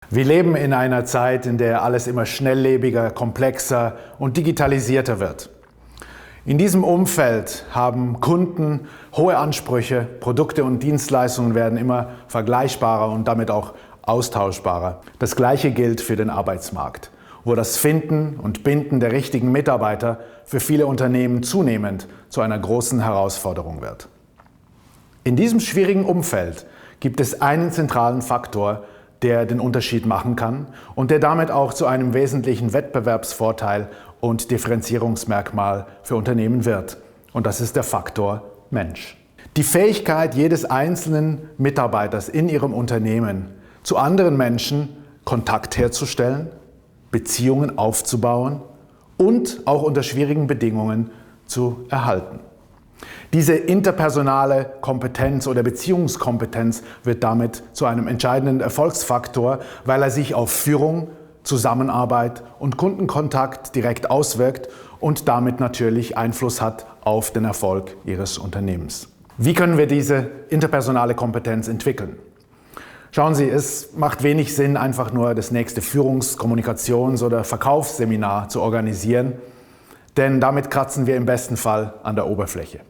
Wir leben in einer Zeit, in der alles immer schnelllebiger, komplexer und digitalisierter wird. In diesem Umfeld haben Kunden hohe Ansprüche, Produkte und Dienstleistungen werden immer vergleichbarer und damit auch austauschbarer. Das Gleiche gilt für den Arbeitsmarkt, wo das Finden und Binden der richtigen Mitarbeiter für viele Unternehmen zunehmend zu einer großen Herausforderung wird. In diesem schwierigen Umfeld gibt es einen zentralen Faktor, der den Unterschied machen kann und der damit auch zu einem wesentlichen Wettbewerbsvorteil und Differenzierungsmerkmal für Unternehmen wird. Und das ist der Faktor Mensch. Die Fähigkeit jedes einzelnen Mitarbeiters in ihrem Unternehmen, zu anderen Menschen Kontakt herzustellen, Beziehungen aufzubauen und auch unter schwierigen Bedingungen zu erhalten. Diese interpersonale Kompetenz oder Beziehungskompetenz wird damit zu einem entscheidenden Erfolgsfaktor, weil er sich auf Führung, Zusammenarbeit und Kundenkontakt direkt auswirkt und damit natürlich Einfluss hat auf den Erfolg Ihres Unternehmens. Wie können wir diese interpersonale Kompetenz entwickeln? Schauen Sie, es macht wenig Sinn, einfach nur das nächste Führungs-, Kommunikations- oder Verkaufsseminar zu organisieren, denn damit kratzen wir im besten Fall an der Oberfläche.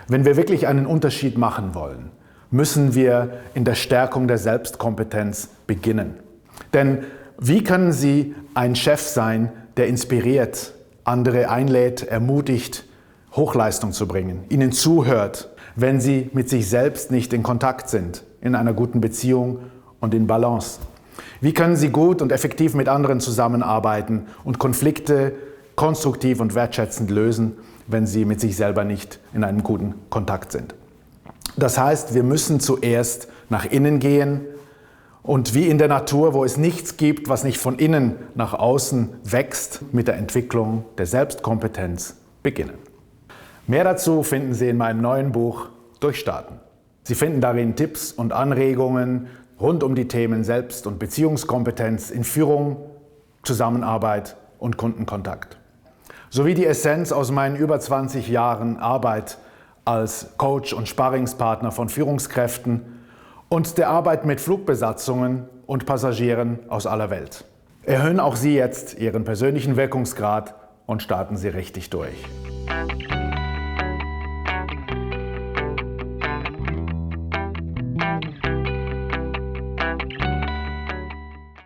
Wenn wir wirklich einen Unterschied machen wollen, müssen wir in der Stärkung der Selbstkompetenz beginnen. Denn wie können Sie ein Chef sein, der inspiriert, andere einlädt, ermutigt, Hochleistung zu bringen, ihnen zuhört, wenn Sie mit sich selbst nicht in Kontakt sind, in einer guten Beziehung und in Balance? Wie können Sie gut und effektiv mit anderen zusammenarbeiten und Konflikte konstruktiv und wertschätzend lösen, wenn Sie mit sich selber nicht in einem guten Kontakt sind? Das heißt, wir müssen zuerst nach innen gehen und wie in der Natur, wo es nichts gibt, was nicht von innen nach außen wächst, mit der Entwicklung der Selbstkompetenz beginnen. Mehr dazu finden Sie in meinem neuen Buch Durchstarten. Sie finden darin Tipps und Anregungen rund um die Themen Selbst- und Beziehungskompetenz in Führung, Zusammenarbeit und Kundenkontakt. Sowie die Essenz aus meinen über 20 Jahren Arbeit als Coach und Sparringspartner von Führungskräften und der Arbeit mit Flugbesatzungen und Passagieren aus aller Welt. Erhöhen auch Sie jetzt Ihren persönlichen Wirkungsgrad und starten Sie richtig durch.